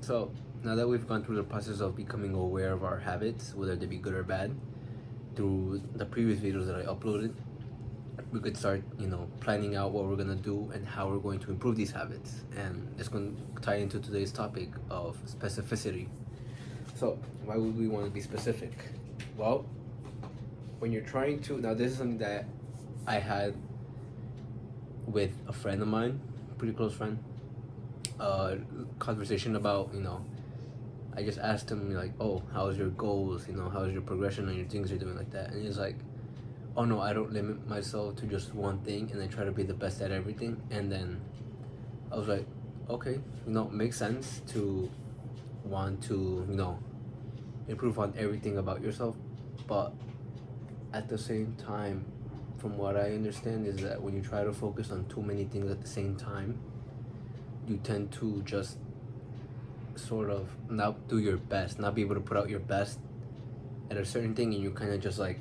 So now that we've gone through the process of becoming aware of our habits, whether they be good or bad, through the previous videos that I uploaded, we could start, planning out what we're gonna do and how we're going to improve these habits. And it's going to tie into today's topic of specificity. So why would we want to be specific? Well, when you're trying to, now this is something that I had with a friend of mine, pretty close friend, conversation about, I just asked him like, oh, how's your goals? How's your progression on your things you're doing like that? And he's like, oh no, I don't limit myself to just one thing, and I try to be the best at everything. And then I was like, okay, makes sense to want to, improve on everything about yourself, but at the same time, from what I understand, is that when you try to focus on too many things at the same time, you tend to just sort of not do your best, not be able to put out your best at a certain thing, and you kind of just like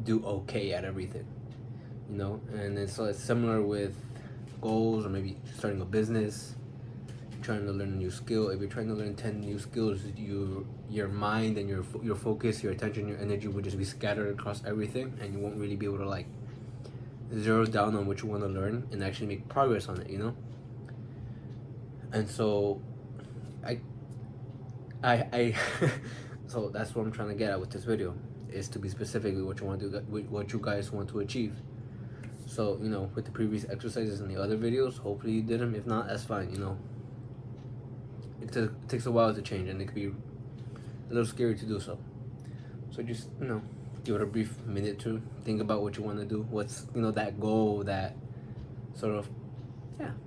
do okay at everything, And it's similar with goals, or maybe starting a business, trying to learn a new skill. If you're trying to learn 10 new skills, your mind and your focus, your attention, your energy would just be scattered across everything, and you won't really be able to like zero down on what you want to learn and actually make progress on it, And so I so that's what I'm trying to get at with this video, is to be specific with what you want to do, with what you guys want to achieve. So, with the previous exercises and the other videos, hopefully you did them. If not, that's fine, It takes a while to change, and it could be a little scary to do so. So just, give it a brief minute to think about what you want to do. What's, that goal, that sort of,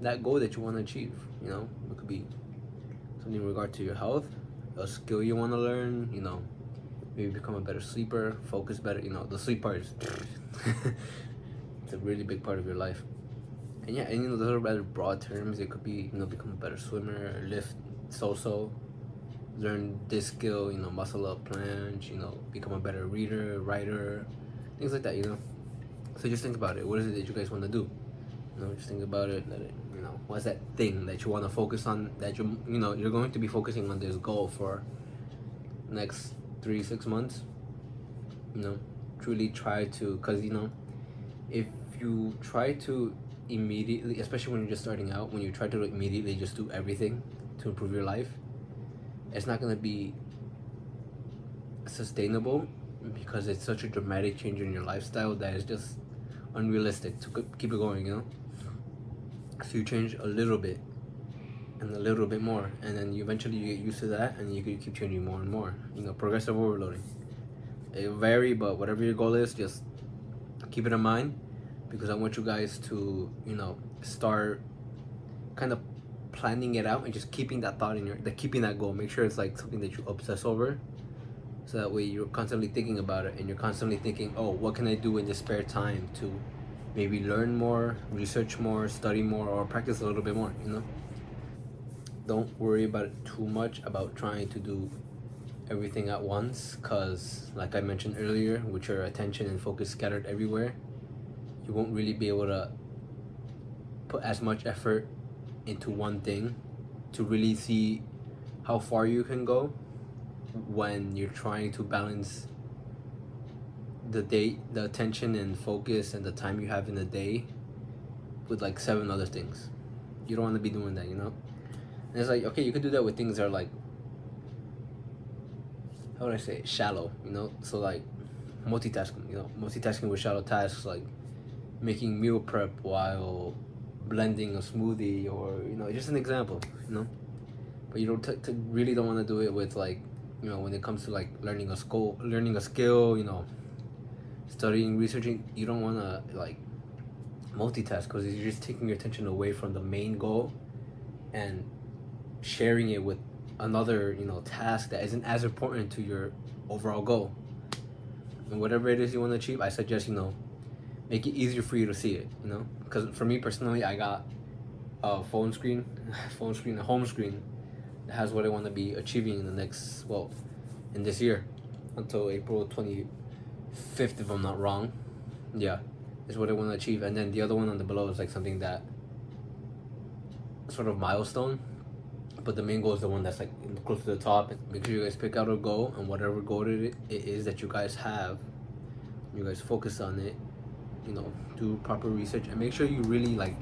that goal that you want to achieve, It could be something in regard to your health, a skill you want to learn, maybe become a better sleeper, focus better, the sleep part is it's a really big part of your life. And those are rather broad terms. It could be, become a better swimmer, lift so learn this skill, muscle up planche, become a better reader, writer, things like that, So just think about it. What is it that you guys want to do? Just think about it. What's that thing that you want to focus on, that you're going to be focusing on this goal for next 3-6 months. Truly try to, because if you try to immediately, especially when you're just starting out, when you try to immediately just do everything to improve your life, it's not going to be sustainable, because it's such a dramatic change in your lifestyle that is just unrealistic to keep it going, So you change a little bit and a little bit more, and then eventually you get used to that, and you can keep changing more and more, progressive overloading. It vary, but whatever your goal is, just keep it in mind, because I want you guys to, start kind of planning it out and just keeping that thought keeping that goal. Make sure it's like something that you obsess over, so that way you're constantly thinking about it, and you're constantly thinking, oh, what can I do in this spare time to maybe learn more, research more, study more, or practice a little bit more, Don't worry about it too much, about trying to do everything at once, because like I mentioned earlier, with your attention and focus scattered everywhere, you won't really be able to put as much effort into one thing to really see how far you can go, when you're trying to balance the attention and focus and the time you have in the day with like 7 other things. You don't want to be doing that, And it's like, okay, you could do that with things that are like, how would I say it? Shallow, So like multitasking, multitasking with shallow tasks, like making meal prep while blending a smoothie, or just an example, But you really don't want to do it with like, when it comes to like learning a skill, studying, researching. You don't want to like multitask, because you're just taking your attention away from the main goal and sharing it with another, task that isn't as important to your overall goal. And whatever it is you want to achieve, I suggest, make it easier for you to see it, Because for me personally, I got a a home screen that has what I want to be achieving in the next, in this year, until April 25th, if I'm not wrong. Yeah, is what I want to achieve. And then the other one on the below is like something that sort of milestone. but the main goal is the one that's like close to the top. Make sure you guys pick out a goal, and whatever goal it is that you guys have, you guys focus on it. You know, do proper research and make sure you really like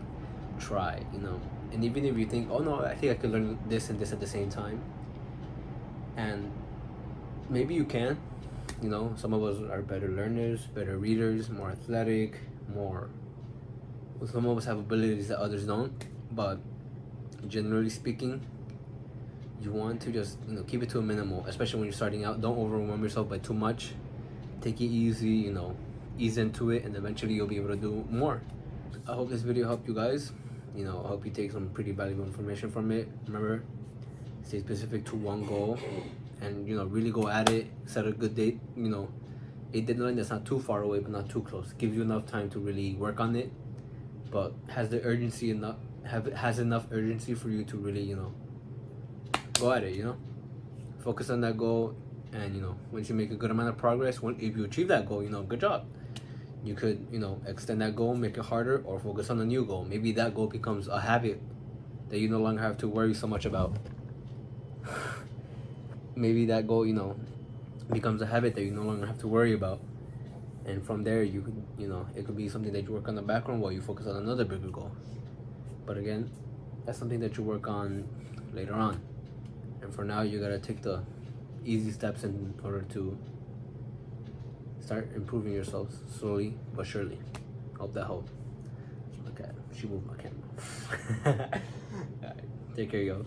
try. You know, and even if you think, oh no, I think I could learn this and this at the same time, and maybe you can. You know, some of us are better learners, better readers, more athletic, more. Some of us have abilities that others don't, but generally speaking, you want to just, you know, keep it to a minimal, especially when you're starting out. Don't overwhelm yourself by too much. Take it easy, you know, ease into it, and eventually you'll be able to do more. I hope this video helped you guys. You know, I hope you take some pretty valuable information from it. Remember, stay specific to one goal, and you know, really go at it. Set a good date. You know, a deadline that's not too far away but not too close. Gives you enough time to really work on it, but has enough urgency for you to really, you know, go at it. You know, focus on that goal, and you know, once you make a good amount of progress, if you achieve that goal, you know, good job. You could, you know, extend that goal, make it harder, or focus on a new goal. Maybe that goal becomes a habit that you no longer have to worry so much about. Maybe that goal, you know, becomes a habit that you no longer have to worry about. And from there, you could, you know, it could be something that you work on the background while you focus on another bigger goal. But again, that's something that you work on later on. And for now, you gotta take the easy steps in order to start improving yourself slowly but surely. Hope that helped. Look at, she moved my camera. Alright, take care, y'all.